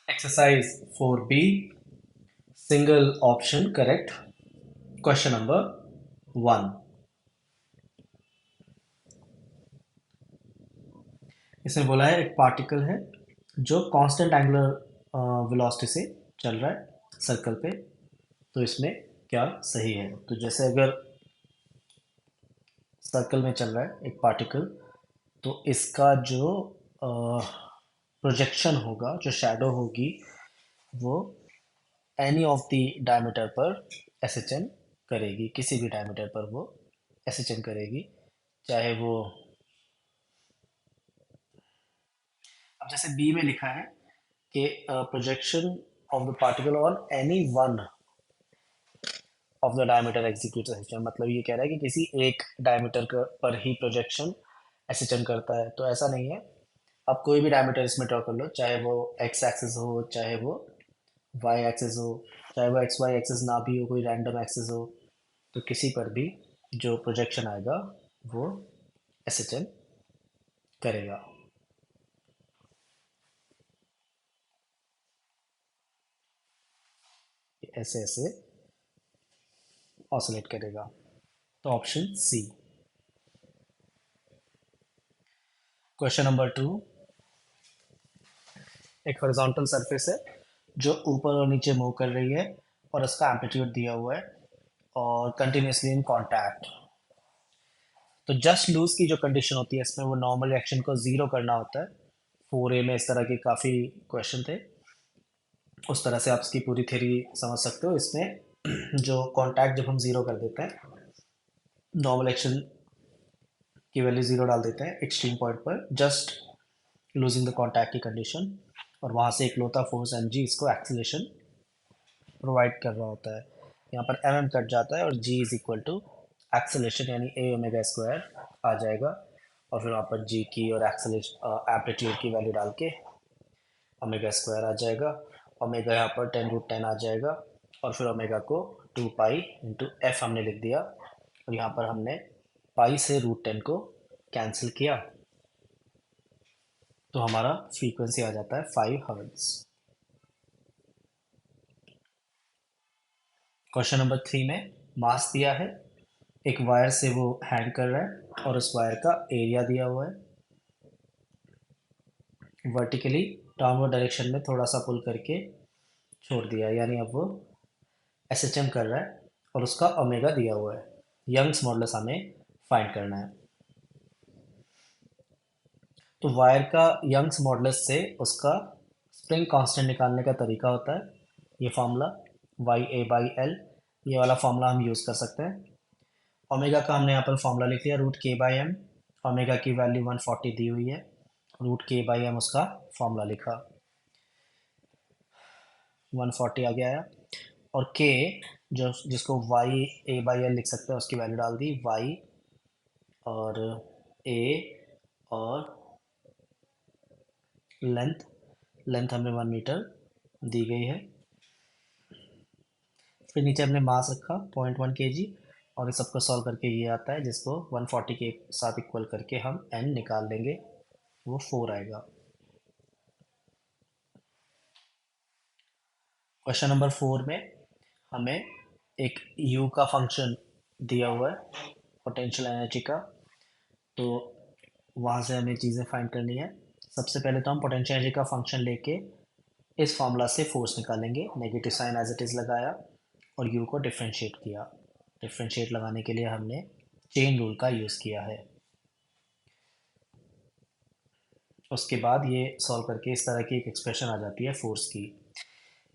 Exercise 4B, single option correct. Question number 1. इसमें बोला है एक पार्टिकल है जो कांस्टेंट एंगुलर वेलोसिटी से चल रहा है सर्कल पे। तो इसमें क्या सही है? तो जैसे अगर सर्कल में चल रहा है एक पार्टिकल, तो इसका जो प्रोजेक्शन होगा, जो शैडो होगी, वो एनी ऑफ द डायमीटर पर एसएचएन करेगी। किसी भी डायमीटर पर वो एसएचएन करेगी, चाहे वो, अब जैसे बी में लिखा है कि projection of the particle on any one of the diameter execute SHM, मतलब ये कह रहा है कि किसी एक डायमीटर पर ही प्रोजेक्शन एसएचएन करता है। तो ऐसा नहीं है, आप कोई भी डायमीटर इसमें ड्रॉ कर लो, चाहे वो एक्स एक्सिस हो, चाहे वो वाई एक्सिस हो, चाहे वो एक्स वाई एक्सिस ना भी हो, कोई रैंडम एक्सिस हो, तो किसी पर भी जो प्रोजेक्शन आएगा वो एसएचएन करेगा। ऐसे ऐसे ऑसिलेट करेगा। तो ऑप्शन सी। क्वेश्चन नंबर 2, एक हॉरिजॉन्टल सरफेस है जो ऊपर और नीचे मूव कर रही है और उसका एम्पलीट्यूड दिया हुआ है और कंटिन्यूसली इन कांटेक्ट। तो जस्ट लूज की जो कंडीशन होती है इसमें, वो नॉर्मल रिएक्शन को जीरो करना होता है। 4A में इस तरह के काफ़ी क्वेश्चन थे, उस तरह से आप इसकी पूरी थ्योरी समझ सकते हो। इसमें जो कांटेक्ट जब हम जीरो कर देते हैं, नॉर्मल एक्शन की वैल्यू जीरो डाल देते हैं एक्सट्रीम पॉइंट पर, जस्ट लूजिंग द कांटेक्ट की कंडीशन, और वहाँ से एक लोता फोर्स mg इसको एक्सीलरेशन प्रोवाइड कर रहा होता है। यहाँ पर mm कट जाता है और g is equal to acceleration यानी a ओमेगा स्क्वायर आ जाएगा, और फिर वहाँ पर g की और एक्सेलेरेशन एम्पलीट्यूड की वैल्यू डाल के ओमेगा स्क्वायर आ जाएगा। ओमेगा यहाँ पर 10√10 आ जाएगा, और फिर ओमेगा को 2 पाई इंटू एफ हमने लिख दिया, और यहाँ पर हमने पाई से √10 को कैंसिल किया, तो हमारा फ्रीक्वेंसी आ जाता है 5 हर्ट्ज। क्वेश्चन नंबर 3 में मास दिया है, एक वायर से वो हैंग कर रहा है और उस वायर का एरिया दिया हुआ है। वर्टिकली डाउनवर्ड डायरेक्शन में थोड़ा सा पुल करके छोड़ दिया, यानी अब वो एसएचएम कर रहा है और उसका ओमेगा दिया हुआ है। यंग्स मॉडुलस हमें फाइंड करना है। तो वायर का यंग्स मॉडुलस से उसका स्प्रिंग कांस्टेंट निकालने का तरीका होता है ये फार्मूला YA/L। ये वाला फार्मूला हम यूज़ कर सकते हैं। ओमेगा का हमने यहाँ पर फार्मूला लिख लिया √K/m। ओमेगा की वैल्यू 140 दी हुई है, √K/m उसका फार्मूला लिखा, 140 आगे आया। और K जो जिसको YA/L लिख सकते हैं, उसकी वैल्यू डाल दी, Y और A और लेंथ, लेंथ हमें 1 मीटर दी गई है। फिर नीचे हमने मास रखा 0.1 kg, और इस सबको सॉल्व करके ये आता है, जिसको 140 के साथ इक्वल करके हम n निकाल लेंगे, वो 4 आएगा। क्वेश्चन नंबर 4 में हमें एक u का फंक्शन दिया हुआ है पोटेंशियल एनर्जी का, तो वहाँ से हमें चीज़ें फाइंड करनी है। सबसे पहले तो हम पोटेंशियल एनर्जी का फंक्शन लेके इस फार्मूला से फोर्स निकालेंगे। Negative sign as it is लगाया और u को डिफरेंशिएट किया। डिफरेंशिएट लगाने के लिए हमने चेन रूल का यूज़ किया है। उसके बाद ये सॉल्व करके इस तरह की एक एक्सप्रेशन आ जाती है फोर्स की।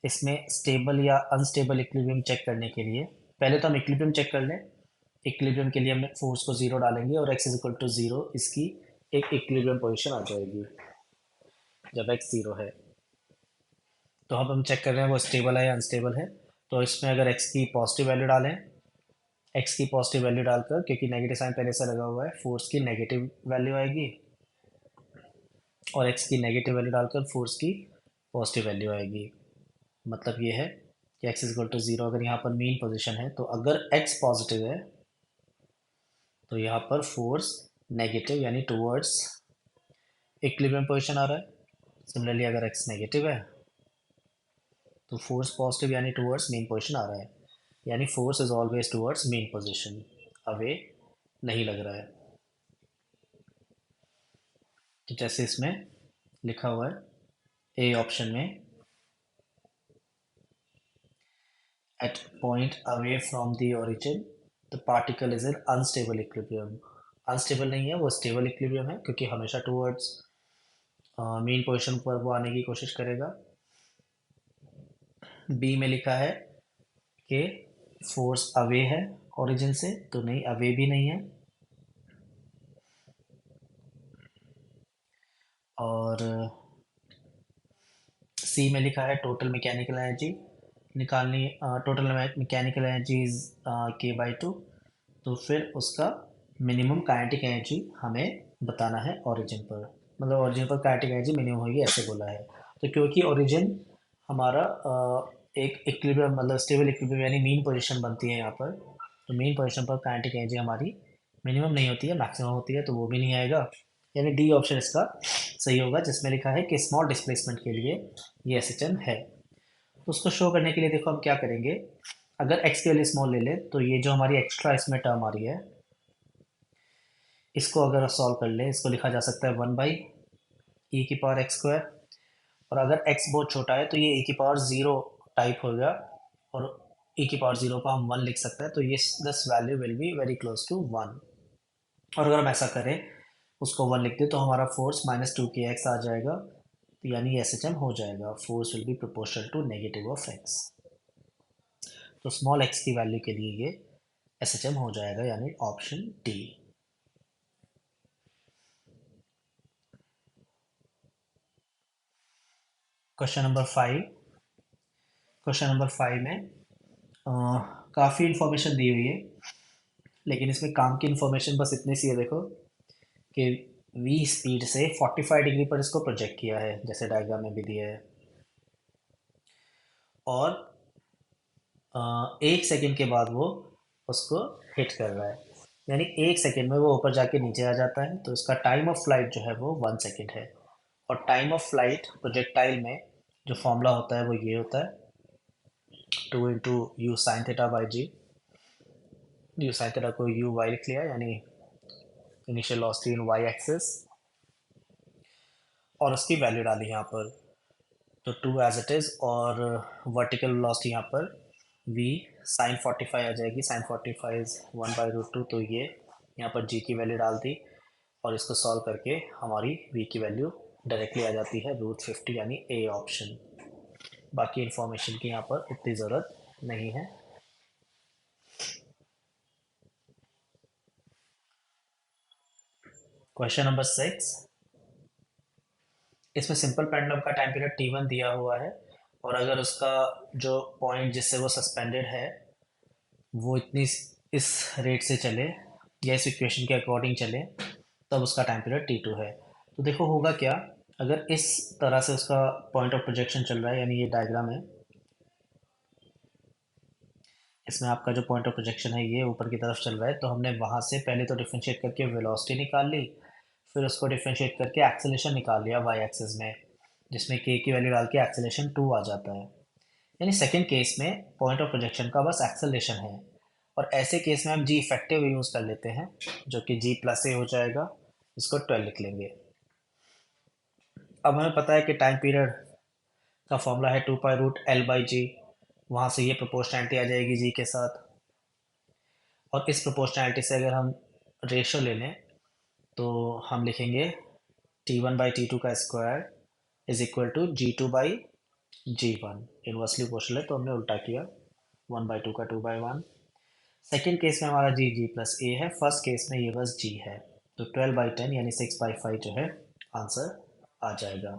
इसमें स्टेबल या अनस्टेबल इक्विलिब्रियम चेक करने के लिए पहले तो हम इक्विलिब्रियम चेक कर लें। इक्विलिब्रियम के लिए हम फोर्स को ज़ीरो डालेंगे और x is equal to zero, इसकी एक इक्विलिब्रियम पोजीशन आ जाएगी जब x ज़ीरो है। तो अब हम चेक कर रहे हैं वो स्टेबल है या अनस्टेबल है। तो इसमें अगर x की पॉजिटिव वैल्यू डालें, x की पॉजिटिव वैल्यू डालकर, क्योंकि नेगेटिव साइन पहले से लगा हुआ है, फोर्स की नेगेटिव वैल्यू आएगी, और x की नेगेटिव वैल्यू डालकर फोर्स की पॉजिटिव वैल्यू आएगी। मतलब ये है कि x is equal to zero. अगर यहाँ पर मीन पोजीशन है, तो अगर x पॉजिटिव है तो यहाँ पर फोर्स नेगेटिव यानी टुवर्ड्स इक्विलिब्रियम पोजीशन आ रहा है। सिमिलरली अगर x नेगेटिव है तो फोर्स पॉजिटिव यानी टूवर्ड्स मेन पोजीशन आ रहा है, यानी force is always towards main position, away नहीं लग रहा है। तो जैसे इसमें लिखा हुआ है ए ऑप्शन में, at point away from the origin the particle is in unstable equilibrium. Unstable नहीं है, वो स्टेबल इक्विलिब्रियम है, क्योंकि हमेशा टूवर्ड्स मेन पोजीशन पर वो आने की कोशिश करेगा। बी में लिखा है कि फोर्स अवे है ओरिजिन से, तो नहीं, अवे भी नहीं है। और सी में लिखा है टोटल मैकेनिकल एनर्जी निकालनी, total mechanical energy is k/2, तो फिर उसका मिनिमम काइनेटिक एनर्जी हमें बताना है ओरिजिन पर, मतलब ओरिजिन पर काइनेटिक एनर्जी मिनिमम होगी, ऐसे बोला है। तो क्योंकि ओरिजिन हमारा एक इक्विलिब्रियम, मतलब स्टेबल इक्विलिब्रियम यानी मीन पोजीशन बनती है यहाँ पर, तो मीन पोजीशन पर काइनेटिक एनर्जी हमारी मिनिमम नहीं होती है, मैक्सिमम होती है, तो वो भी नहीं आएगा। यानी डी ऑप्शन इसका सही होगा, जिसमें लिखा है कि स्मॉल डिस्प्लेसमेंट के लिए ये एसिटन है। तो उसको शो करने के लिए देखो हम क्या करेंगे, अगर एक्स की वैल्यू स्मॉल ले लें तो ये जो हमारी एक्स्ट्रा इसमें टर्म आ रही है, इसको अगर सॉल्व कर ले, इसको लिखा जा सकता है 1/e⁻x²। और अगर x बहुत छोटा है तो ये e⁻0 टाइप होगा, और e⁻0 को हम 1 लिख सकते हैं, तो ये this value will be very close to 1। और अगर हम ऐसा करें, उसको 1 लिख दें, तो हमारा फोर्स -2kx आ जाएगा, तो यानी एस एच एम हो जाएगा, force will be proportional to negative of x। तो स्मॉल x की वैल्यू के लिए ये एस एच एम हो जाएगा, यानी option D. Question number 5। Question number 5 में काफ़ी इन्फॉर्मेशन दी हुई है, लेकिन इसमें काम की इन्फॉर्मेशन बस इतनी सी है, देखो कि v स्पीड से 45 डिग्री पर इसको प्रोजेक्ट किया है, जैसे डायग्राम में भी दिया है, और 1 सेकेंड के बाद वो उसको हिट कर रहा है, यानी 1 सेकेंड में वो ऊपर जाके नीचे आ जाता है, तो इसका टाइम ऑफ फ्लाइट जो है वो 1 सेकेंड है। और टाइम ऑफ फ्लाइट प्रोजेक्टाइल में जो फॉर्मूला होता है वो ये होता है, 2 × u sin θ/g। U sine theta को यू वाई लिख लिया, यानी initial velocity in y axis, और उसकी वैल्यू डाली यहाँ पर, तो 2 एज इट इज़, और वर्टिकल वेलोसिटी यहाँ पर v sin 45 आ जाएगी, sin 45 इज 1/√2, तो ये यहाँ पर g की वैल्यू डाल दी, और इसको सॉल्व करके हमारी v की वैल्यू डायरेक्टली आ जाती है √50, यानी ए ऑप्शन। बाकी इन्फॉर्मेशन की यहाँ पर उतनी ज़रूरत नहीं है। क्वेश्चन नंबर 6, इसमें सिंपल पेंडुलम का टाइम पीरियड t1 दिया हुआ है, और अगर उसका जो पॉइंट जिससे वो सस्पेंडेड है वो इतनी इस रेट से चले, या इस इक्वेशन के अकॉर्डिंग चले, तब उसका टाइम पीरियड t2 है। तो देखो होगा क्या, अगर इस तरह से उसका पॉइंट ऑफ प्रोजेक्शन चल रहा है, यानी ये डायग्राम है, इसमें आपका जो पॉइंट ऑफ प्रोजेक्शन है ये ऊपर की तरफ चल रहा है, तो हमने वहाँ से पहले तो डिफ्रेंशिएट करके वेलोसिटी निकाल ली, फिर उसको डिफ्रेंशिएट करके एक्सेलेरेशन निकाल लिया वाई एक्सिस में, जिसमें k की वैल्यू डाल के एक्सेलेरेशन 2 आ जाता है। यानी सेकेंड केस में पॉइंट ऑफ प्रोजेक्शन का बस एक्सेलरेशन है, और ऐसे केस में हम जी इफेक्टिव यूज़ कर लेते हैं, जो कि g+a हो जाएगा, इसको 12 लिख लेंगे। अब हमें पता है कि टाइम पीरियड का फॉर्मूला है 2π√L/g, वहाँ से ये प्रोपोर्शनैलिटी आ जाएगी g के साथ, और इस प्रोपोर्शनैलिटी से अगर हम रेशो ले लें, तो हम लिखेंगे T1/T2 का square is equal to G2/G1, inversely proportional है तो हमने उल्टा किया, 1/2 का 2/1। सेकेंड केस में हमारा g+a है, फर्स्ट केस में ये बस g है, तो 12/10 यानी 6/5 जो है आंसर आ जाएगा।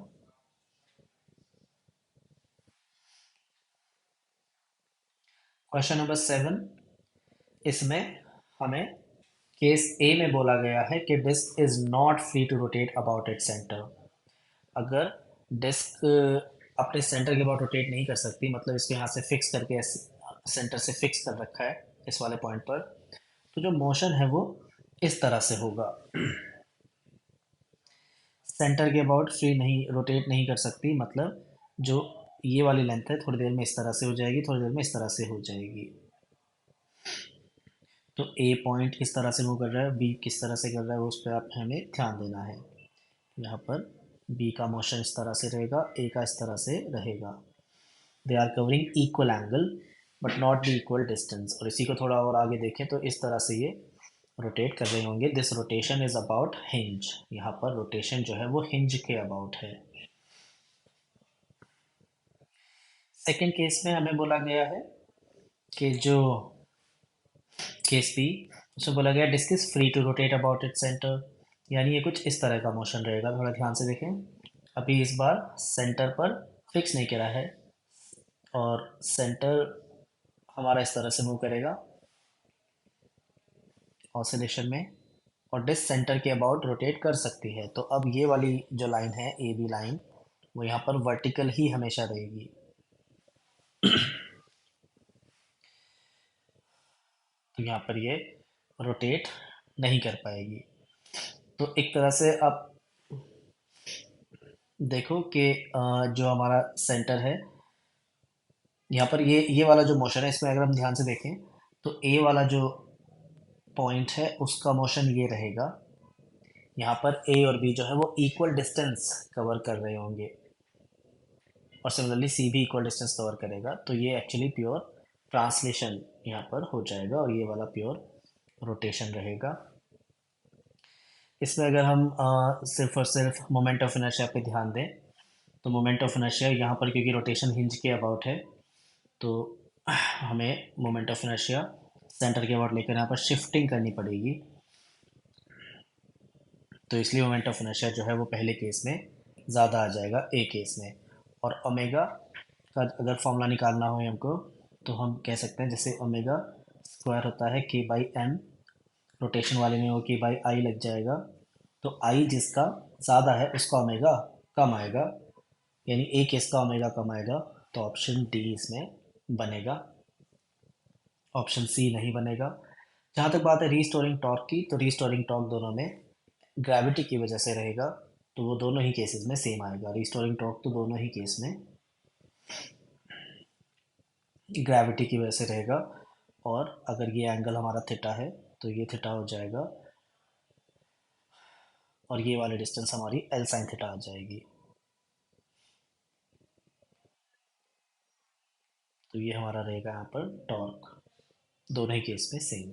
क्वेश्चन नंबर 7, इसमें हमें केस ए में बोला गया है कि disc is not free to rotate about it centre. अगर डिस्क अपने सेंटर के अबाउट रोटेट नहीं कर सकती, मतलब इसको यहाँ से फिक्स करके सेंटर से फिक्स कर रखा है इस वाले पॉइंट पर, तो जो मोशन है वो इस तरह से होगा, सेंटर के अबाउट फ्री नहीं रोटेट नहीं कर सकती, मतलब जो ये वाली लेंथ है, थोड़ी देर में इस तरह से हो जाएगी, थोड़ी देर में इस तरह से हो जाएगी। तो ए पॉइंट किस तरह से मूव कर रहा है, बी किस तरह से कर रहा है, उस पर आप हमें ध्यान देना है। यहाँ पर बी का मोशन इस तरह से रहेगा, ए का इस तरह से रहेगा। They are covering equal angle but not the equal distance. और इसी को थोड़ा और आगे देखें तो इस तरह से ये रोटेट कर रहे होंगे। This rotation is about hinge. यहाँ पर रोटेशन जो है वो हिंज के अबाउट है। सेकेंड केस में हमें बोला गया है कि जो केस बी, उसमें बोला गया disc is free to rotate about it centre. यानी ये कुछ इस तरह का मोशन रहेगा, थोड़ा ध्यान से देखें। अभी इस बार सेंटर पर फिक्स नहीं करा है और सेंटर हमारा इस तरह से मूव करेगा ऑसिलेशन में, और डिस्क सेंटर के अबाउट रोटेट कर सकती है। तो अब ये वाली जो लाइन है ए बी लाइन, वो यहाँ पर वर्टिकल ही हमेशा रहेगी। तो यहाँ पर ये रोटेट नहीं कर पाएगी। तो एक तरह से आप देखो कि जो हमारा सेंटर है, यहाँ पर ये वाला जो मोशन है, इसमें अगर हम ध्यान से देखें तो ए वाला जो पॉइंट है उसका मोशन ये रहेगा। यहाँ पर ए और बी जो है वो इक्वल डिस्टेंस कवर कर रहे होंगे, और सिमिलरली सी भी इक्वल डिस्टेंस कवर करेगा। तो ये एक्चुअली प्योर ट्रांसलेशन यहाँ पर हो जाएगा, और ये वाला प्योर रोटेशन रहेगा। इसमें अगर हम सिर्फ और सिर्फ मोमेंट ऑफ इनर्शिया पे ध्यान दें, तो मोमेंट ऑफ इनर्शिया यहाँ पर क्योंकि रोटेशन हिंज के अबाउट है, तो हमें मोमेंट ऑफ इनर्शिया सेंटर के अबाउट लेकर यहाँ पर शिफ्टिंग करनी पड़ेगी। तो इसलिए मोमेंट ऑफ इनर्शिया जो है वो पहले केस में ज़्यादा आ जाएगा ए केस में। और ओमेगा का अगर फॉर्मूला निकालना हो हमको, तो हम कह सकते हैं जैसे ओमेगा स्क्वायर होता है के बाई एम, रोटेशन वाले में वो के बाई आई लग जाएगा। तो आई जिसका ज़्यादा है उसका ओमेगा कम आएगा, यानी ए केस का ओमेगा कम आएगा। तो ऑप्शन डी इसमें बनेगा, ऑप्शन सी नहीं बनेगा। जहाँ तक बात है रीस्टोरिंग टॉर्क की, तो रीस्टोरिंग टॉर्क दोनों में ग्रेविटी की वजह से रहेगा, तो वो दोनों ही केसेस में सेम आएगा। रीस्टोरिंग टॉर्क तो दोनों ही केस में ग्रेविटी की वजह से रहेगा। और अगर ये एंगल हमारा थीटा है तो ये थीटा हो जाएगा, और ये वाली डिस्टेंस हमारी एल साइन थीटा आ जाएगी। तो ये हमारा रहेगा यहाँ पर टॉर्क, दोनों ही केस में सेम।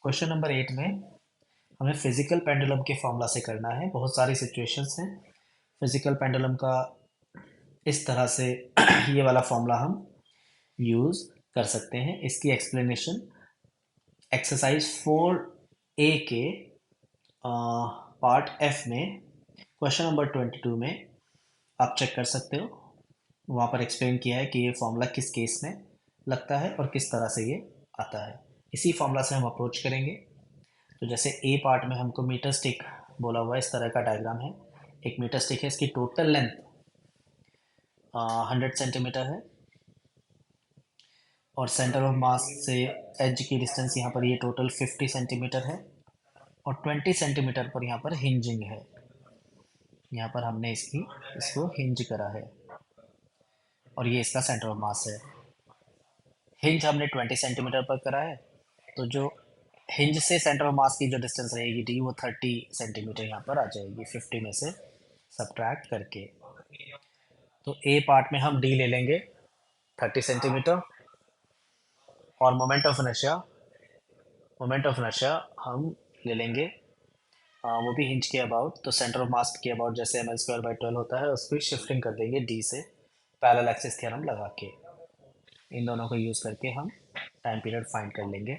क्वेश्चन नंबर 8 में हमें फिजिकल पेंडुलम के फॉर्मूला से करना है। बहुत सारी सिचुएशंस हैं फिजिकल पेंडुलम का, इस तरह से ये वाला फॉर्मूला हम यूज़ कर सकते हैं। इसकी एक्सप्लेनेशन एक्सरसाइज 4A के पार्ट एफ में क्वेश्चन नंबर 22 में आप चेक कर सकते हो। वहाँ पर एक्सप्लेन किया है कि ये फॉर्मूला किस केस में लगता है और किस तरह से ये आता है। इसी फॉर्मूला से हम अप्रोच करेंगे। तो जैसे ए पार्ट में हमको मीटर स्टिक बोला हुआ है, इस तरह का डायग्राम है। एक मीटर स्टिक है, इसकी टोटल लेंथ 100 सेंटीमीटर है, और सेंटर ऑफ मास से एज की डिस्टेंस यहाँ पर ये टोटल 50 सेंटीमीटर है, और 20 सेंटीमीटर पर यहाँ पर हिंजिंग है। यहाँ पर हमने इसको हिंज करा है, और ये इसका सेंटर ऑफ मास है। हिंज हमने 20 सेंटीमीटर पर करा है, तो जो हिंज से सेंटर ऑफ मास की जो डिस्टेंस रहेगी डी, वो 30 सेंटीमीटर यहाँ पर आ जाएगी 50 में से सब्ट्रैक्ट करके। तो ए पार्ट में हम डी ले लेंगे 30 सेंटीमीटर, और मोमेंट ऑफ इनर्शिया हम ले लेंगे वो भी हिंज के अबाउट। तो सेंटर ऑफ मास के अबाउट जैसे ml²/12 होता है, उसकी शिफ्टिंग कर देंगे डी से पैरेलल एक्सिस थ्योरम लगा के। इन दोनों को यूज़ करके हम टाइम पीरियड फाइंड कर लेंगे।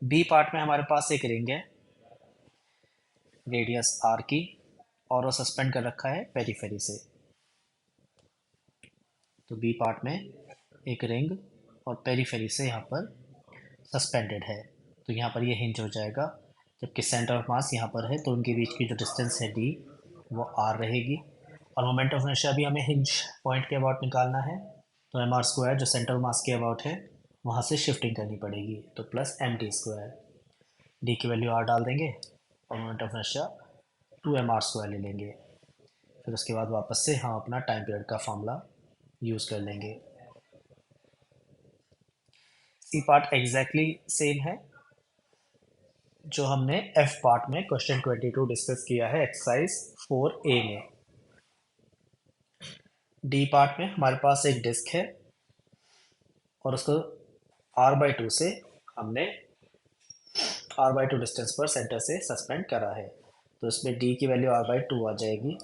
बी पार्ट में हमारे पास एक रिंग है रेडियस आर की, और वो सस्पेंड कर रखा है पेरीफेरी से। तो बी पार्ट में एक रिंग और पेरीफेरी से यहाँ पर सस्पेंडेड है, तो यहाँ पर ये हिंज हो जाएगा। जबकि सेंटर ऑफ मास यहाँ पर है, तो उनके बीच की जो डिस्टेंस है डी, वो आर रहेगी। और मोमेंट ऑफ इनर्शिया भी हमें हिंज पॉइंट के अबाउट निकालना है, तो mr² जो सेंटर ऑफ मास के अबाउट है वहाँ से शिफ्टिंग करनी पड़ेगी, तो प्लस mt²। डी की वैल्यू आर डाल देंगे, और मोमेंट ऑफ इनर्शिया 2mr² ले लेंगे। फिर उसके बाद वापस से हम अपना टाइम पीरियड का फॉर्मूला यूज़ कर लेंगे। सी पार्ट एग्जैक्टली सेम है जो हमने एफ पार्ट में क्वेश्चन 22 डिस्कस किया है एक्सरसाइज 4A में। डी पार्ट में हमारे पास एक डिस्क है और उसको r/2 से हमने r/2 डिस्टेंस पर सेंटर से सस्पेंड करा है, तो इसमें डी की वैल्यू r/2 आ जाएगी।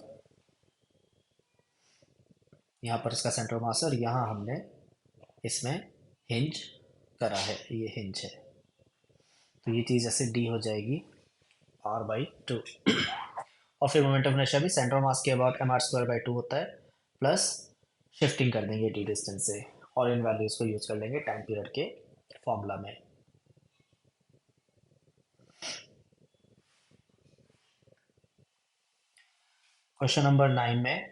यहाँ पर इसका सेंटर मास है और यहाँ हमने इसमें हिंज करा है, ये हिंज है, तो ये चीज़ ऐसे डी हो जाएगी r/2। और फिर मोमेंट ऑफ इनर्शिया भी सेंटर मास के अबाउट mr²/2 होता है, प्लस शिफ्टिंग कर देंगे डी डिस्टेंस से और इन वैल्यूज़ को यूज़ कर लेंगे टाइम पीरियड के फॉर्मूला में। क्वेश्चन नंबर 9 में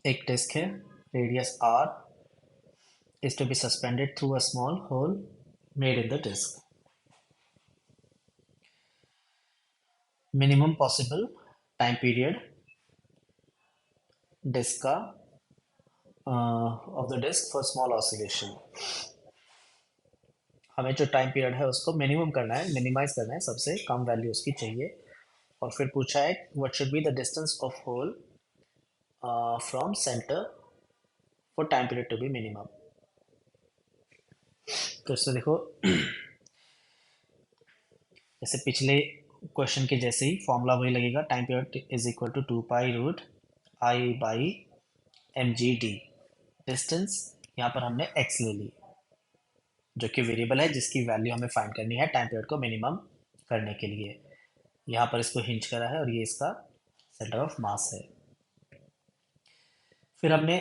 एक डिस्क है, radius r is to be suspended through a small hole made in the disk. Minimum possible time period disk का of the disk for small oscillation. हमें जो time period है उसको minimum करना है, मिनिमाइज करना है, सबसे कम वैल्यू उसकी चाहिए। और फिर पूछा है what should be the distance of hole from centre for time period to be minimum. तो इससे देखो जैसे पिछले क्वेश्चन के जैसे ही फॉर्मूला वही लगेगा, time period is equal to 2π√I/mgd। Distance यहाँ पर हमने x ले ली जो कि वेरिएबल है जिसकी वैल्यू हमें फाइंड करनी है टाइम पीरियड को मिनिमम करने के लिए। यहाँ पर इसको हिंज करा है और ये इसका सेंटर ऑफ मास है। फिर हमने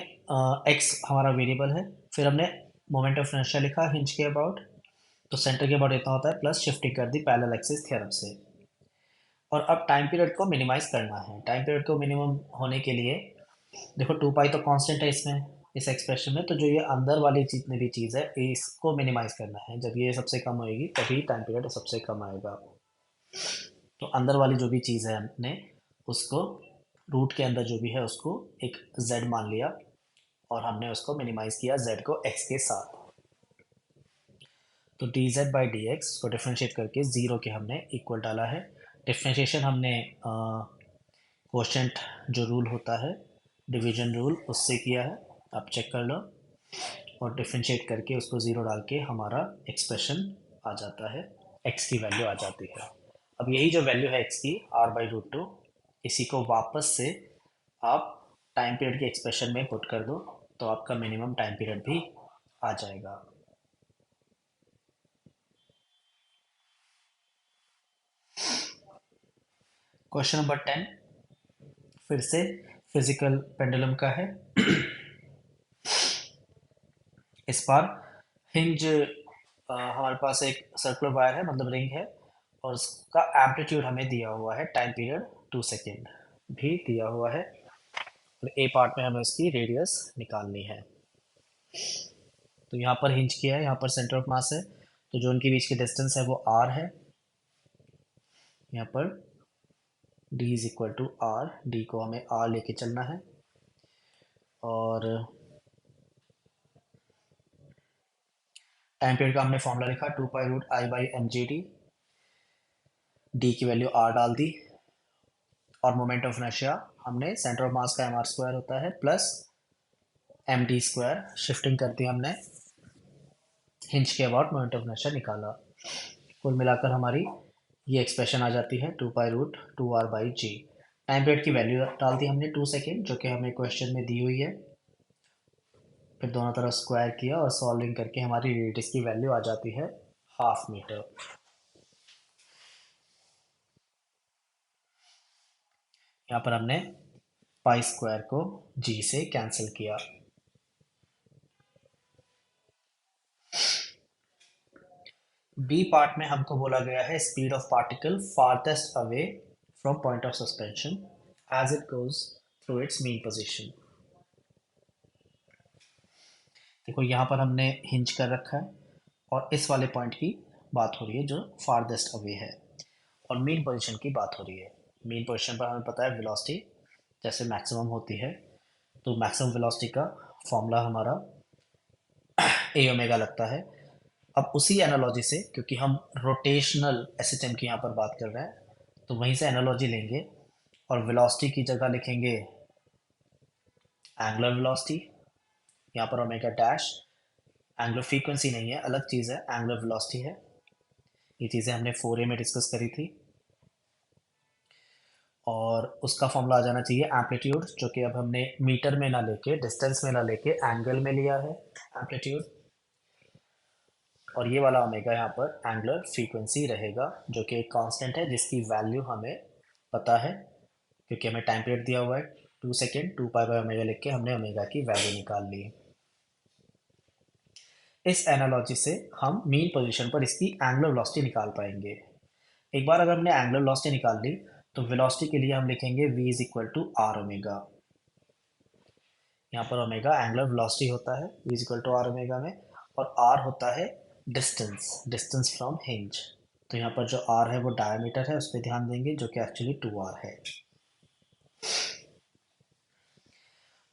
x हमारा वेरिएबल है, फिर हमने मोमेंट ऑफ इनर्शिया लिखा हिंज के अबाउट, तो सेंटर के अबाउट इतना होता है, प्लस शिफ्टिंग कर दी पैरेलल एक्सिस थ्योरम से। और अब टाइम पीरियड को मिनिमाइज करना है। टाइम पीरियड को मिनिमम होने के लिए देखो 2π तो कांस्टेंट है इसमें, इस एक्सप्रेशन में, तो जो ये अंदर वाली जितनी भी चीज़ है इसको मिनिमाइज करना है। जब ये सबसे कम होएगी तभी टाइम पीरियड सबसे कम आएगा। तो अंदर वाली जो भी चीज़ है हमने उसको रूट के अंदर जो भी है उसको एक z मान लिया और हमने उसको मिनिमाइज किया z को x के साथ। तो dz/dx को डिफ्रेंशिएट करके ज़ीरो के हमने इक्वल डाला है। डिफ्रेंशिएशन हमने क्वोशेंट जो रूल होता है डिवीजन रूल उससे किया है, आप चेक कर लो। और डिफ्रेंशिएट करके उसको ज़ीरो डाल के हमारा एक्सप्रेशन आ जाता है, x की वैल्यू आ जाती है। अब यही जो वैल्यू है x की r/√2, इसी को वापस से आप टाइम पीरियड के एक्सप्रेशन में पुट कर दो तो आपका मिनिमम टाइम पीरियड भी आ जाएगा। क्वेश्चन नंबर 10 फिर से फिजिकल पेंडुलम का है। इस बार हिंज हमारे पास एक सर्कुलर वायर है, मतलब रिंग है, और उसका एम्पलीट्यूड हमें दिया हुआ है, टाइम पीरियड 2 सेकेंड भी दिया हुआ है। और ए पार्ट में हमें उसकी रेडियस निकालनी है। तो यहाँ पर हिंज किया है, यहाँ पर सेंटर ऑफ मास है, तो जो उनके बीच की डिस्टेंस है वो r है। यहाँ पर d is equal to r, d को हमें r लेके चलना है। और टाइम पीरियड का हमने फॉर्मूला लिखा 2π√I/mgd, d की वैल्यू r डाल दी। और मोमेंट ऑफ इनर्शिया हमने सेंटर ऑफ मास का mr² होता है प्लस md², शिफ्टिंग कर दी हमने, हिंज के अबाउट मोमेंट ऑफ इनर्शिया निकाला। कुल मिलाकर हमारी ये एक्सप्रेशन आ जाती है 2π√2r/g। टाइम पीरियड की वैल्यू डाल दी हमने 2 सेकेंड जो कि हमें क्वेश्चन में दी हुई है। फिर दोनों तरफ स्क्वायर किया और सॉल्विंग करके हमारी रेडियस की वैल्यू आ जाती है 1/2 मीटर। यहाँ पर हमने π² को g से कैंसिल किया। बी पार्ट में हमको बोला गया है speed of particle farthest away from point of suspension as it goes through its mean position. देखो यहाँ पर हमने हिंज कर रखा है और इस वाले पॉइंट की बात हो रही है जो फारदेस्ट अवे है, और मीन पोजीशन की बात हो रही है। मीन पोजीशन पर हमें पता है वेलोसिटी जैसे मैक्सिमम होती है, तो मैक्सिमम वेलोसिटी का फॉर्मूला हमारा ए ओमेगा लगता है। अब उसी एनालॉजी से, क्योंकि हम रोटेशनल एसिस्टेम की यहाँ पर बात कर रहे हैं, तो वहीं से एनालॉजी लेंगे और वेलोसिटी की जगह लिखेंगे एंगुलर वेलोसिटी। यहाँ पर ओमेगा डैश एंगुलर फ्रीक्वेंसी नहीं है, अलग चीज़ है, एंगुलर वेलोसिटी है। ये चीज़ें हमने 4A में डिस्कस करी थी। और उसका फॉर्मूला आ जाना चाहिए एम्पलीट्यूड, जो कि अब हमने मीटर में ना लेके, डिस्टेंस में ना लेके, एंगल में लिया है एम्पलीट्यूड। और ये वाला ओमेगा यहाँ पर एंगुलर फ्रीक्वेंसी रहेगा, जो कि एक कांस्टेंट है जिसकी वैल्यू हमें पता है, क्योंकि हमें टाइम पीरियड दिया हुआ है 2 सेकेंड, 2 पाई बाय ओमेगा लिख के हमने ओमेगा की वैल्यू निकाल ली। इस एनालॉजी से हम मीन पोजीशन पर इसकी एंगुलर वेलोसिटी निकाल पाएंगे। एक बार अगर हमने एंगुलर वेलोसिटी निकाल ली, तो वेलोसिटी के लिए हम लिखेंगे v is equal to r omega. यहाँ पर ओमेगा एंगुलर वेलोसिटी होता है v is equal to r omega में, और r होता है डिस्टेंस, डिस्टेंस फ्रॉम हिंज। तो यहाँ पर जो r है वो डायमीटर है, उस पर ध्यान देंगे, जो कि एक्चुअली 2r है।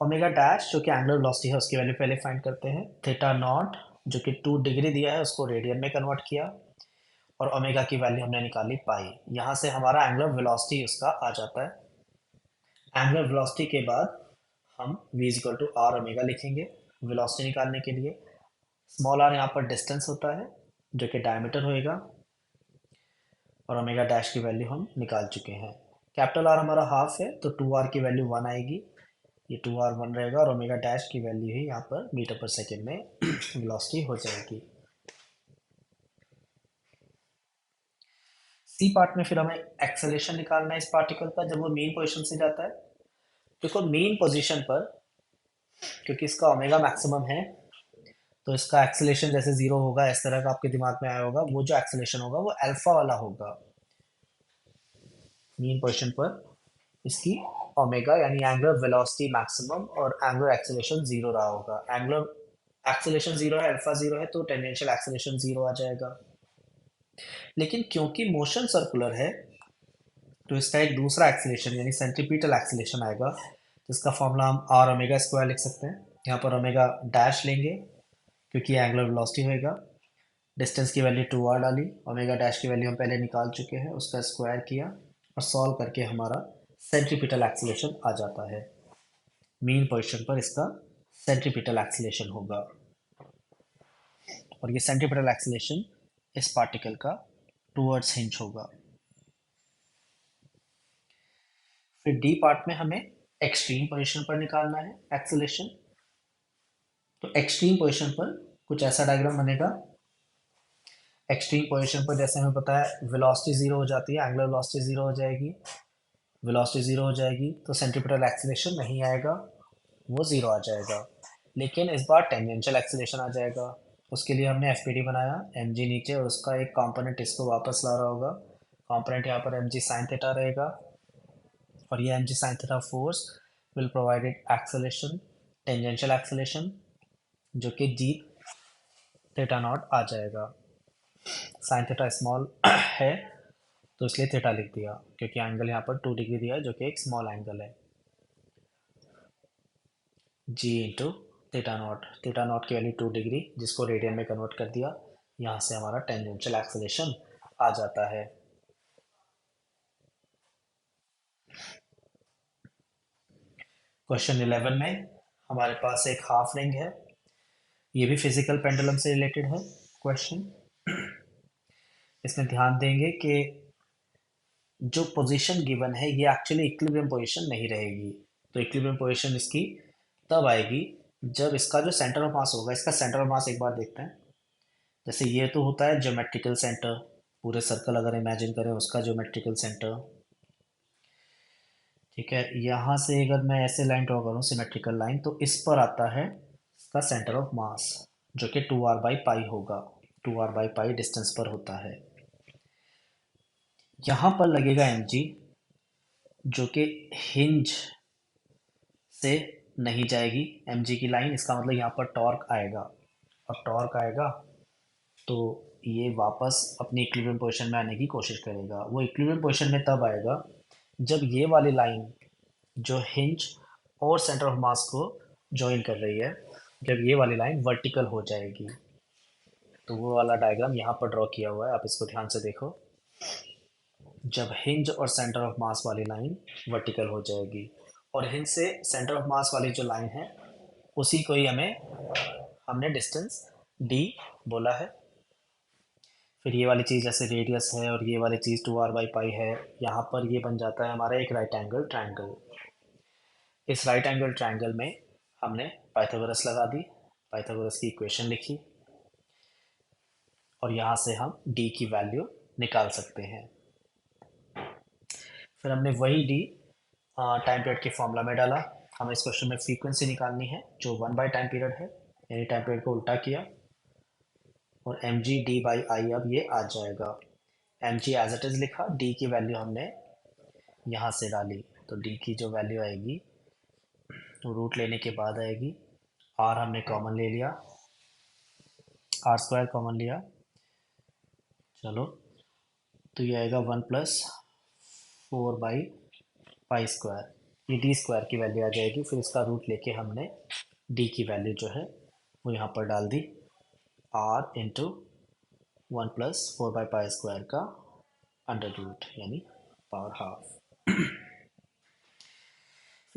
ओमेगा डैश जो कि एंगुलर वेलोसिटी है, उसकी वैल्यू पहले फाइंड करते हैं। थीटा नॉट जो कि 2 डिग्री दिया है, उसको रेडियन में कन्वर्ट किया, और ओमेगा की वैल्यू हमने निकाली पाई। यहाँ से हमारा एंगुलर वेलोसिटी उसका आ जाता है। एंगुलर वेलोसिटी के बाद हम v is equal to r omega लिखेंगे वेलोसिटी निकालने के लिए। स्मॉल r यहाँ पर डिस्टेंस होता है, जो कि डायमीटर होएगा, और ओमेगा डैश की वैल्यू हम निकाल चुके हैं। कैपिटल R हमारा हाफ है, तो 2r की वैल्यू 1 आएगी, ये 2r 1 रहेगा, और ओमेगा डैश की वैल्यू ही यहाँ पर मीटर पर सेकेंड में वेलोसिटी हो जाएगी। सी पार्ट में फिर हमें एक्सेलेरेशन निकालना है इस पार्टिकल का जब वो मेन पोजीशन से जाता है। देखो मेन पोजीशन पर, क्योंकि इसका ओमेगा मैक्सिमम है, तो इसका एक्सेलेरेशन जैसे जीरो होगा, इस तरह का आपके दिमाग में आया होगा, वो जो एक्सेलेरेशन होगा वो अल्फा वाला होगा। मेन पोजीशन पर इसकी ओमेगा यानी एंगुलर वेलोसिटी मैक्सिमम और एंगुलर एक्सेलेरेशन जीरो रहा होगा। एंगुलर एक्सेलेरेशन जीरो है, अल्फा जीरो है, तो टेंजेंशियल एक्सेलेरेशन जीरो आ जाएगा। लेकिन क्योंकि मोशन सर्कुलर है, तो इसका एक दूसरा एक्सेलेरेशन यानी सेंट्रीपिटल एक्सेलेरेशन आएगा, जिसका फॉर्मूला हम आर ओमेगा स्क्वायर लिख सकते हैं। यहाँ पर ओमेगा डैश लेंगे, क्योंकि एंगुलर वेलोसिटी होएगा। डिस्टेंस की वैल्यू 2r डाली, ओमेगा डैश की वैल्यू हम पहले निकाल चुके हैं, उसका स्क्वायर किया, और सॉल्व करके हमारा सेंट्रीपिटल एक्सेलेरेशन आ जाता है। मीन पोजीशन पर इसका सेंट्रीपिटल एक्सेलेरेशन होगा, और ये सेंट्रीपिटल एक्सेलेरेशन इस पार्टिकल का टूवर्ड्स हिंज होगा। फिर डी पार्ट में हमें एक्सट्रीम पोजीशन पर निकालना है एक्सेलेरेशन। तो एक्सट्रीम पोजीशन पर कुछ ऐसा डायग्राम बनेगा। एक्सट्रीम पोजीशन पर जैसे हमें पता है वेलोसिटी जीरो हो जाती है, एंगुलर वेलोसिटी जीरो हो जाएगी, वेलोसिटी जीरो हो जाएगी, तो सेंट्रीपिटल एक्सेलेरेशन नहीं आएगा, वो जीरो आ जाएगा। लेकिन इस बार टेंजेंशियल एक्सेलेरेशन आ जाएगा। उसके लिए हमने एफपीडी बनाया, mg नीचे, और उसका एक कंपोनेंट इसको वापस ला रहा होगा। कंपोनेंट यहाँ पर mg sin थीटा रहेगा, और ये mg sin theta force will provided acceleration, tangential acceleration, जो कि g थीटा नॉट आ जाएगा। sin थीटा स्मॉल है, तो इसलिए थीटा लिख दिया, क्योंकि एंगल यहाँ पर 2 डिग्री दिया है, जो कि एक स्मॉल एंगल है। जी इंटू थीटा नॉट की वैल्यू 2 डिग्री, जिसको रेडियन में कन्वर्ट कर दिया, यहाँ से हमारा टेंजेंशियल एक्सेलेरेशन आ जाता है। क्वेश्चन 11 में हमारे पास एक हाफ रिंग है, ये भी फिजिकल पेंडुलम से रिलेटेड है क्वेश्चन। इसमें ध्यान देंगे कि जो पोजीशन गिवन है ये एक्चुअली इक्विलिब्रियम पोजीशन नहीं रहेगी। तो इक्विलिब्रियम पोजीशन इसकी तब आएगी जब इसका जो सेंटर ऑफ मास होगा, इसका सेंटर ऑफ मास एक बार देखते हैं। जैसे ये तो होता है ज्योमेट्रिकल सेंटर, पूरे सर्कल अगर इमेजिन करें उसका ज्योमेट्रिकल सेंटर, ठीक है। यहाँ से अगर मैं ऐसे लाइन ड्रॉ करूँ सिमेट्रिकल लाइन, तो इस पर आता है इसका सेंटर ऑफ मास, जो कि 2r/पाई होगा, 2r/पाई डिस्टेंस पर होता है। यहाँ पर लगेगा mg, जो कि हिंज से नहीं जाएगी mg की लाइन, इसका मतलब यहाँ पर टॉर्क आएगा, और टॉर्क आएगा तो ये वापस अपनी इक्विलिब्रियम पोजीशन में आने की कोशिश करेगा। वो इक्विलिब्रियम पोजीशन में तब आएगा जब ये वाली लाइन जो हिंज और सेंटर ऑफ मास को जॉइन कर रही है, जब ये वाली लाइन वर्टिकल हो जाएगी। तो वो वाला डायग्राम यहाँ पर ड्रॉ किया हुआ है, आप इसको ध्यान से देखो। जब हिंज और सेंटर ऑफ मास वाली लाइन वर्टिकल हो जाएगी, और हिंज से सेंटर ऑफ मास वाली जो लाइन है उसी को ही हमने डिस्टेंस डी बोला है। फिर ये वाली चीज़ जैसे रेडियस है और ये वाली चीज़ 2r/पाई है, यहाँ पर ये बन जाता है हमारा एक राइट एंगल ट्रायंगल। इस राइट एंगल ट्रायंगल में हमने पाइथागोरस लगा दी, पाइथागोरस की इक्वेशन लिखी, और यहाँ से हम d की वैल्यू निकाल सकते हैं। फिर हमने वही d टाइम पीरियड के फॉर्मूला में डाला। हमें इस क्वेश्चन में फ्रीक्वेंसी निकालनी है जो 1/टाइम पीरियड है, यानी टाइम पीरियड को उल्टा किया, और mg/d/i अब ये आ जाएगा। mg एज इट इज़ लिखा, d की वैल्यू हमने यहाँ से डाली, तो d की जो वैल्यू आएगी तो रूट लेने के बाद आएगी। r हमने कॉमन ले लिया, r² कॉमन लिया, चलो तो ये आएगा 1+4/पाई²। ये d² की वैल्यू आ जाएगी। फिर इसका रूट लेके हमने d की वैल्यू जो है वो यहाँ पर डाल दी, r इंटू 1+4/पाई² का अंडर रूट, यानी पावर हाफ।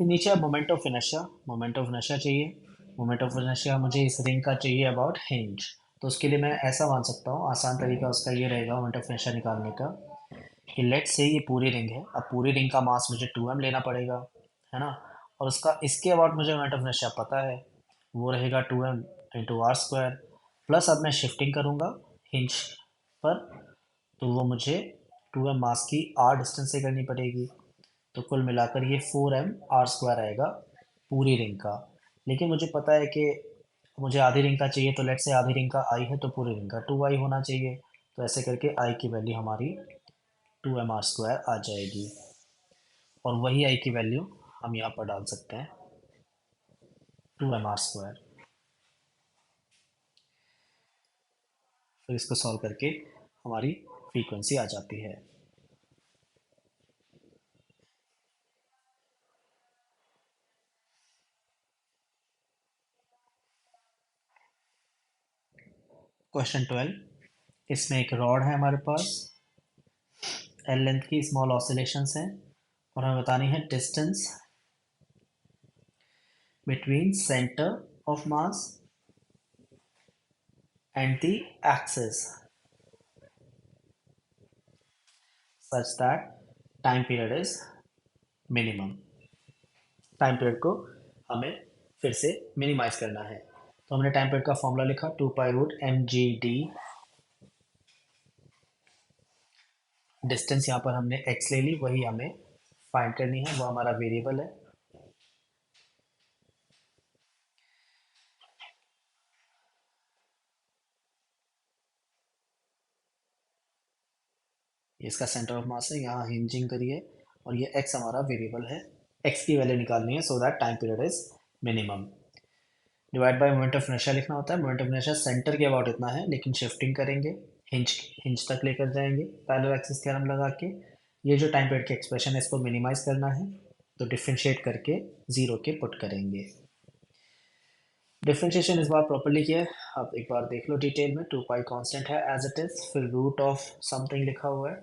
फिर नीचे अब moment of inertia, moment of inertia चाहिए। मोमेंट ऑफ इनर्शिया मुझे इस रिंग का चाहिए अबाउट हिंज। तो उसके लिए मैं ऐसा मान सकता हूँ, आसान तरीका उसका ये रहेगा मोमेंट ऑफ इनर्शिया निकालने का, कि लेट से ये पूरी रिंग है। अब पूरी रिंग का मास मुझे 2m लेना पड़ेगा, है ना। और उसका इसके अबाउट मुझे मोमेंट ऑफ इनर्शिया पता है, वो रहेगा 2m इंटू r²। प्लस अब मैं शिफ्टिंग करूँगा हिंज पर, तो वो मुझे 2m मास की r डिस्टेंस से करनी पड़ेगी। तो कुल मिलाकर ये 4m r² आएगा पूरी रिंग का। लेकिन मुझे पता है कि मुझे आधी रिंग का चाहिए, तो लेट से आधी रिंग का आई है तो पूरी रिंग का 2i होना चाहिए। तो ऐसे करके i की वैल्यू हमारी 2mr² आ जाएगी, और वही i की वैल्यू हम यहाँ पर डाल सकते हैं, 2mr²। फिर इसको सॉल्व करके हमारी फ्रीक्वेंसी आ जाती है। क्वेश्चन 12, इसमें एक रॉड है हमारे पास, एल लेंथ की स्मॉल ऑसिलेशंस हैं, और हमें बतानी है distance between centre of mass and the axis such that time period is minimum। Time period को हमें फिर से मिनिमाइज करना है। तो हमने टाइम पीरियड का फॉर्मूला लिखा, 2π√mgd। डिस्टेंस यहाँ पर हमने x ले ली, वही हमें फाइंड करनी है, वो हमारा वेरिएबल है। इसका सेंटर ऑफ मास है, यहाँ हिंजिंग करिए, और ये x हमारा वेरिएबल है। x की वैल्यू निकालनी है so that time period is minimum. Divide by moment of inertia लिखना होता है। मोमेंट ऑफ इनर्शिया सेंटर के अबाउट इतना है, लेकिन शिफ्टिंग करेंगे, हिंज हिंज तक लेकर जाएंगे पैरेलल एक्सिस थ्योरम लगा के। ये जो टाइम पीरियड की एक्सप्रेशन है इसको मिनिमाइज करना है, तो डिफ्रेंशिएट करके जीरो के पुट करेंगे। डिफ्रेंशिएशन इस बार प्रॉपर्ली किया है, आप एक बार देख लो डिटेल में। 2π कांस्टेंट है एज इट इज, फिर रूट ऑफ समथिंग लिखा हुआ है,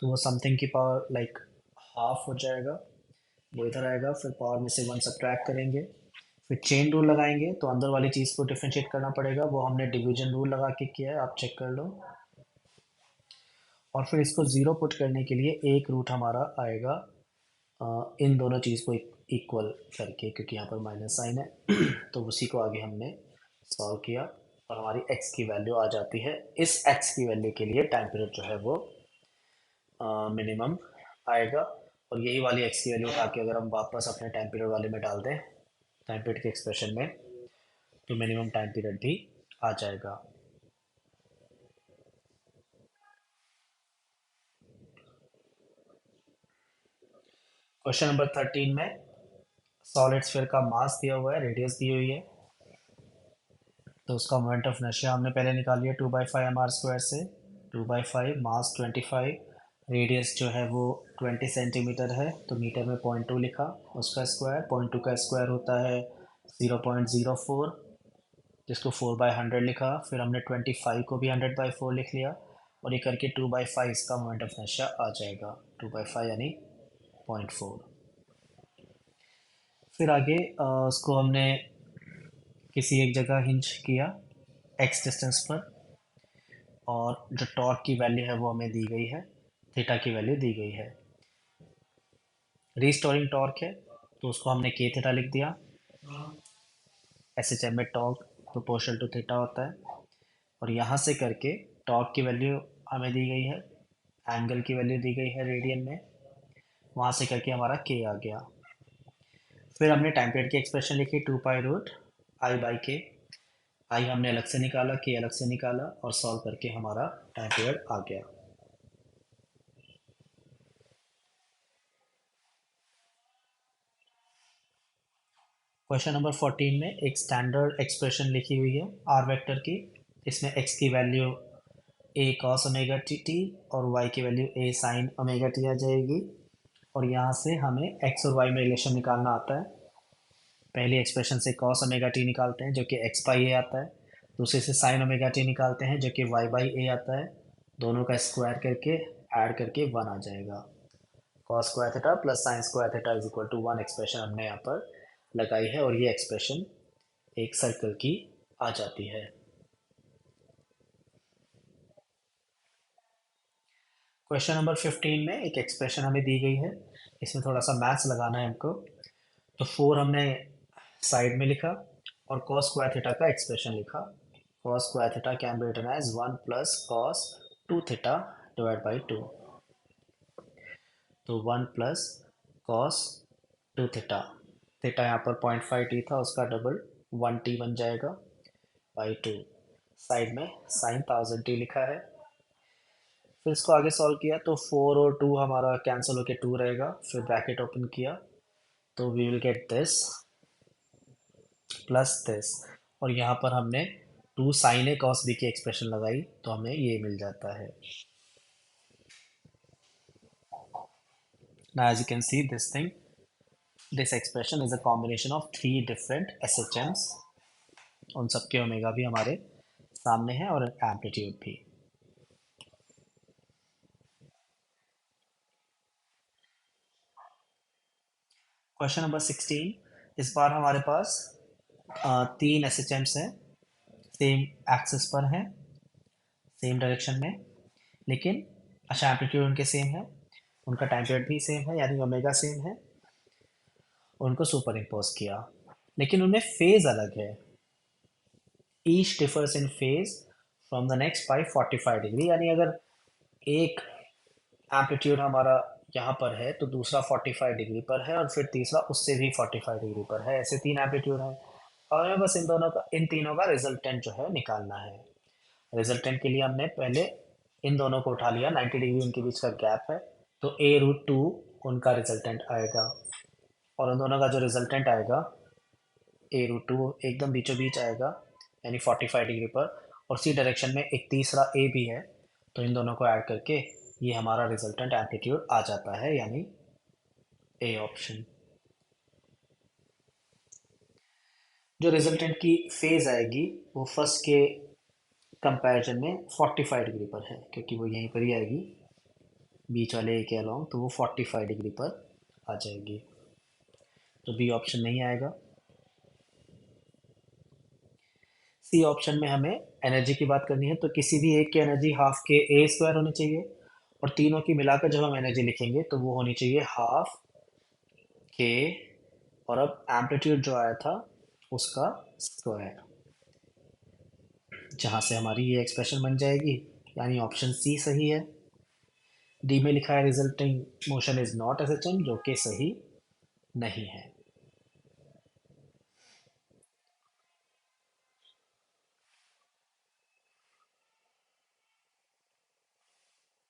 तो वो समथिंग की पावर लाइक हाफ हो जाएगा, वो इधर आएगा। फिर पावर में से 1 सब्ट्रैक्ट करेंगे, फिर चेन रूल लगाएंगे, तो अंदर वाली चीज़ को डिफ्रेंशिएट करना पड़ेगा, वो हमने डिवीजन रूल लगा के किया है, आप चेक कर लो। और फिर इसको ज़ीरो पुट करने के लिए एक रूट हमारा आएगा इन दोनों चीज़ को इक्वल करके, क्योंकि यहाँ पर माइनस साइन है तो उसी को आगे हमने सॉल्व किया, और हमारी x की वैल्यू आ जाती है। इस x की वैल्यू के लिए टाइम पीरियड जो है वो मिनिमम आएगा, और यही वाली x की वैल्यू उठा के अगर हम वापस अपने टाइम पीरियड वाले में डाल दें, टाइम पीरियड के एक्सप्रेशन में, तो मिनिमम टाइम पीरियड भी आ जाएगा। क्वेश्चन नंबर 13 में सॉलिड स्फीयर का मास दिया हुआ है, रेडियस दी हुई है, तो उसका मोमेंट ऑफ इनर्शिया हमने पहले निकाल लिया 2/5 mr² से। 2/5 मास 25, रेडियस जो है वो 20 सेंटीमीटर है, तो मीटर में 0.2 लिखा, उसका स्क्वायर 0.2 का स्क्वायर होता है 0.04, जिसको 4/100 लिखा। फिर हमने 25 को भी 100/4 लिख लिया, और ये करके 2/5 इसका मोमेंट ऑफ इनर्शिया आ जाएगा, 2/5 यानी 0.4। फिर आगे उसको हमने किसी एक जगह हिंज किया x डिस्टेंस पर, और जो टॉर्क की वैल्यू है वो हमें दी गई है, थीटा की वैल्यू दी गई है। रीस्टोरिंग टॉर्क है, तो उसको हमने k थीटा लिख दिया। SHM में टॉर्क प्रोपोर्शनल टू थीटा होता है, और यहाँ से करके टॉर्क की वैल्यू हमें दी गई है, एंगल की वैल्यू दी गई है रेडियन में, वहाँ से करके हमारा k आ गया। फिर हमने टाइम पीरियड की एक्सप्रेशन लिखी 2π√I/k। आई हमने अलग से निकाला, k अलग से निकाला, और सॉल्व करके हमारा टाइम पीरियड आ गया। क्वेश्चन नंबर 14 में एक स्टैंडर्ड एक्सप्रेशन लिखी हुई है आर वेक्टर की। इसमें x की value a cos omega t और y की value a sin omega t आ जाएगी, और यहाँ से हमें x और y में रिलेशन निकालना आता है। पहली एक्सप्रेशन से cos ओमेगा टी निकालते हैं जो कि x/a आता है, दूसरे से sin ओमेगा टी निकालते हैं जो कि y/a आता है, दोनों का स्क्वायर करके ऐड करके 1 आ जाएगा। cos square theta plus sine square theta is equal to 1 expression हमने यहाँ पर लगाई है, और ये एक्सप्रेशन एक सर्कल की आ जाती है। क्वेश्चन नंबर 15 में एक एक्सप्रेशन हमें दी गई है, इसमें थोड़ा सा मैथ्स लगाना है हमको। तो 4 हमने साइड में लिखा, और cos स्क्वायर थीटा का एक्सप्रेशन लिखा। cos square theta can be written as 1 plus cos 2 थीटा डिवाइड बाई 2। तो 1 प्लस cos 2 थीटा, थीटा यहाँ पर 0.5t था, उसका डबल 1t बन जाएगा बाई 2। साइड में साइन 1000t लिखा है। फिर इसको आगे सॉल्व किया तो 4 और 2 हमारा कैंसिल होके 2 रहेगा, फिर ब्रैकेट ओपन किया तो we will get this plus this, और यहाँ पर हमने 2 साइन ए कॉस बी की एक्सप्रेशन लगाई तो हमें ये मिल जाता है। Now as you can see this thing, this expression is a combination of 3 different SHMs, उन सबके ओमेगा भी हमारे सामने हैं और एम्पलीट्यूड भी। क्वेश्चन नंबर 16, इस बार हमारे पास 3 SHMs हैं, सेम एक्सिस पर हैं, सेम डायरेक्शन में, लेकिन अच्छा एम्पलीट्यूड उनके सेम है, उनका टाइम पीरियड भी सेम है यानी ओमेगा सेम है, उनको सुपर इम्पोज किया, लेकिन उनमें फेज अलग है। Each differs in phase from the next by 45 degree, यानी अगर एक एम्पलीट्यूड हमारा यहाँ पर है तो दूसरा 45 डिग्री पर है, और फिर तीसरा उससे भी 45 डिग्री पर है, ऐसे 3 एम्पलीट्यूड हैं, और हमें बस इन तीनों का रिजल्टेंट जो है निकालना है। रिजल्टेंट के लिए हमने पहले इन दोनों को उठा लिया, 90 डिग्री उनके बीच का गैप है, तो a√2 उनका रिजल्टेंट आएगा, और उन दोनों का जो रिजल्टेंट आएगा a√2 एकदम बीचों बीच आएगा यानी 45 डिग्री पर, और उसी डायरेक्शन में एक तीसरा a भी है, तो इन दोनों को ऐड करके ये हमारा रिजल्टेंट एम्पलीट्यूड आ जाता है, यानी ए ऑप्शन। जो रिजल्टेंट की फेज आएगी वो फर्स्ट के कंपैरिजन में 45 डिग्री पर है, क्योंकि वो यहीं पर ही आएगी बीच वाले ए के अलॉन्ग, तो वो 45 डिग्री पर आ जाएगी, तो बी ऑप्शन नहीं आएगा। सी ऑप्शन में हमें एनर्जी की बात करनी है, तो किसी भी एक की एनर्जी हाफ के ए स्क्वायर होनी चाहिए, और तीनों की मिलाकर जब हम एनर्जी लिखेंगे तो वो होनी चाहिए हाफ के, और अब एम्पलीट्यूड जो आया था उसका स्क्वायर, जहाँ से हमारी ये एक्सप्रेशन बन जाएगी, यानी ऑप्शन सी सही है। डी में लिखा है resulting motion is not SHM, जो कि सही नहीं है।